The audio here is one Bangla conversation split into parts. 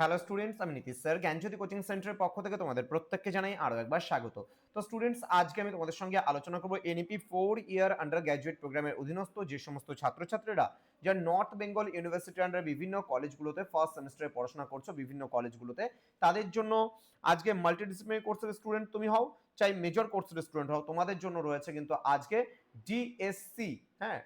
হ্যালো স্টুডেন্টস, আমি নীতিশ স্যার জ্ঞানজ্যোতি কোচিং সেন্টারের পক্ষ থেকে তোমাদের প্রত্যেককে জানাই আরও একবার স্বাগত। তো স্টুডেন্টস, আজকে আমি তোমাদের সঙ্গে আলোচনা করবো এনইপি 4 ইয়ার আন্ডার গ্র্যাজুয়েট প্রোগ্রামের অধীনস্থ যে সমস্ত ছাত্রছাত্রীরা যারা নর্থ বেঙ্গল ইউনিভার্সিটি আন্ডার বিভিন্ন কলেজগুলোতে ফার্স্ট সেমিস্টারে পড়াশোনা করছো, বিভিন্ন কলেজগুলোতে তাদের জন্য আজকে মাল্টিডিসিপ্লিনারি কোর্সের স্টুডেন্ট তুমি হও, চাই মেজর কোর্সের স্টুডেন্ট হও, তোমাদের জন্য রয়েছে কিন্তু আজকে ডিএসসি। হ্যাঁ,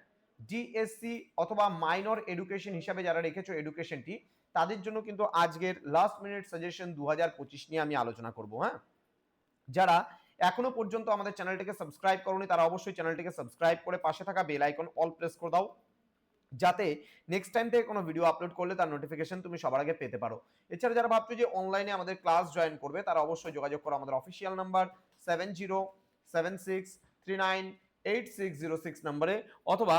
ডিএসসি অথবা মাইনর এডুকেশন হিসাবে যারা রেখেছো এডুকেশনটি, তাদের জন্য কিন্তু আজকের লাস্ট মিনিট সাজেশন 2025 নিয়ে আমি আলোচনা করব। হ্যাঁ, যারা এখনো পর্যন্ত আমাদের চ্যানেলটিকে সাবস্ক্রাইব করোনি তারা অবশ্যই চ্যানেলটিকে সাবস্ক্রাইব করে পাশে থাকা বেল আইকন অল প্রেস করে দাও, যাতে নেক্সট টাইম থেকে কোনো ভিডিও আপলোড করলে তার নোটিফিকেশন তুমি সবার আগে পেতে পারো। এছাড়া যারা ভাবছো যে অনলাইনে আমাদের ক্লাস জয়েন করবে তারা অবশ্যই যোগাযোগ করো আমাদের অফিসিয়াল নাম্বার 7076398606 নম্বরে, অথবা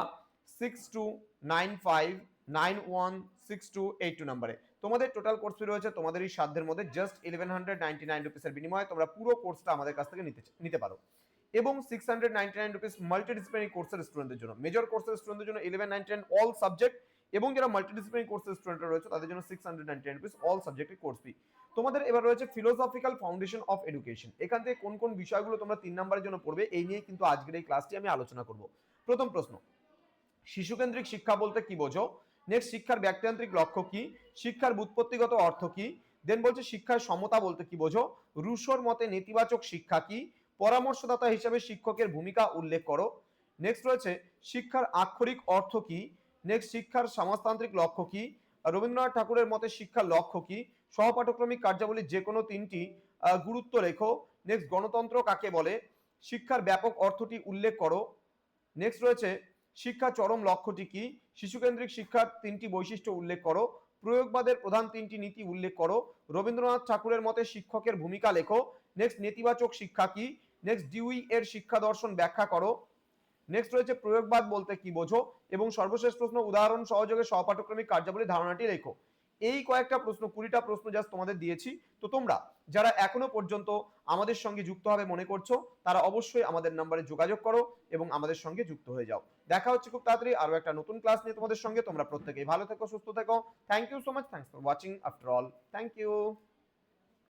6295916282 নম্বরে। তোমাদের টোটাল কোর্স ফি রয়েছে তোমাদের এই সাধ্যের মধ্যে জাস্ট 1199 রুপিসের বিনিময়ে তোমরা পুরো কোর্সটা আমাদের কাছ থেকে নিতে পারো। এবং 699 রুপিস মাল্টিডিসিপ্লিনারি কোর্সের স্টুডেন্টদের জন্য, মেজর কোর্সের স্টুডেন্টদের জন্য 1199 অল সাবজেক্ট, এবং যারা মাল্টিডিসিপ্লিনারি কোর্সের স্টুডেন্টরা রয়েছে তাদের জন্য 699 রুপিস অল সাবজেক্টের কোর্স ফি। তোমাদের এবার রয়েছে ফিলোসফিক্যাল ফাউন্ডেশন অফ এডুকেশন। এখান থেকে কোন কোন বিষয়গুলো তোমরা 3 নম্বরের জন্য পড়বে এই নিয়ে কিন্তু আজকের এই ক্লাসটি আমি আলোচনা করব। প্রথম প্রশ্ন, শিশুকেন্দ্রিক শিক্ষা বলতে কি বোঝো? নেক্সট, শিক্ষার ব্যক্তিতান্ত্রিক লক্ষ্য কি? শিক্ষার ব্যুৎপত্তিগত অর্থ কি? দেন বলছে শিক্ষার সমতা বলতে কি বোঝো? রুশোর মতে নেতিবাচক শিক্ষা কি? পরামর্শদাতা হিসেবে শিক্ষকের ভূমিকা উল্লেখ করো। নেক্সট রয়েছে শিক্ষার আক্ষরিক অর্থ কি? নেক্সট, শিক্ষার সমাজতান্ত্রিক লক্ষ্য কি? রবীন্দ্রনাথ ঠাকুরের মতে শিক্ষার লক্ষ্য কি? সহপাঠক্রমিক কার্যাবলীর যে কোনো 3টি গুরুত্ব লেখো। নেক্সট, গণতন্ত্র কাকে বলে? শিক্ষার ব্যাপক অর্থটি উল্লেখ করো। নেক্সট রয়েছে শিক্ষা চরম লক্ষ্যটি কি? শিশুকেন্দ্রিক শিক্ষার 3টি বৈশিষ্ট্য উল্লেখ করো। প্রয়োগবাদের প্রধান 3টি নীতি উল্লেখ করো। রবীন্দ্রনাথ ঠাকুরের মতে শিক্ষকের ভূমিকা লেখো। নেক্সট, নেতিবাচক শিক্ষা কি? নেক্সট, ডিউই এর শিক্ষা দর্শন ব্যাখ্যা করো। নেক্সট রয়েছে প্রয়োগবাদ বলতে কি বোঝো, এবং সর্বশেষ প্রশ্ন, উদাহরণ সহযোগে সহপাঠক্রমিক কার্যাবলী ধারণাটি লেখো। এই কয়েকটা প্রশ্ন, 20টা প্রশ্ন জাস্ট তোমাদের দিয়েছি। তো তোমরা যারা এখনো পর্যন্ত আমাদের সঙ্গে যুক্ত হবে মনে করছো তারা অবশ্যই আমাদের নাম্বারে যোগাযোগ করো এবং আমাদের সঙ্গে যুক্ত হয়ে যাও। দেখা হচ্ছে খুব তাড়াতাড়ি আরো একটা নতুন ক্লাস নিয়ে তোমাদের সঙ্গে। তোমরা প্রত্যেকেই ভালো থেকো, সুস্থ থেকো। Thank you so much, thanks for watching after all, thank you.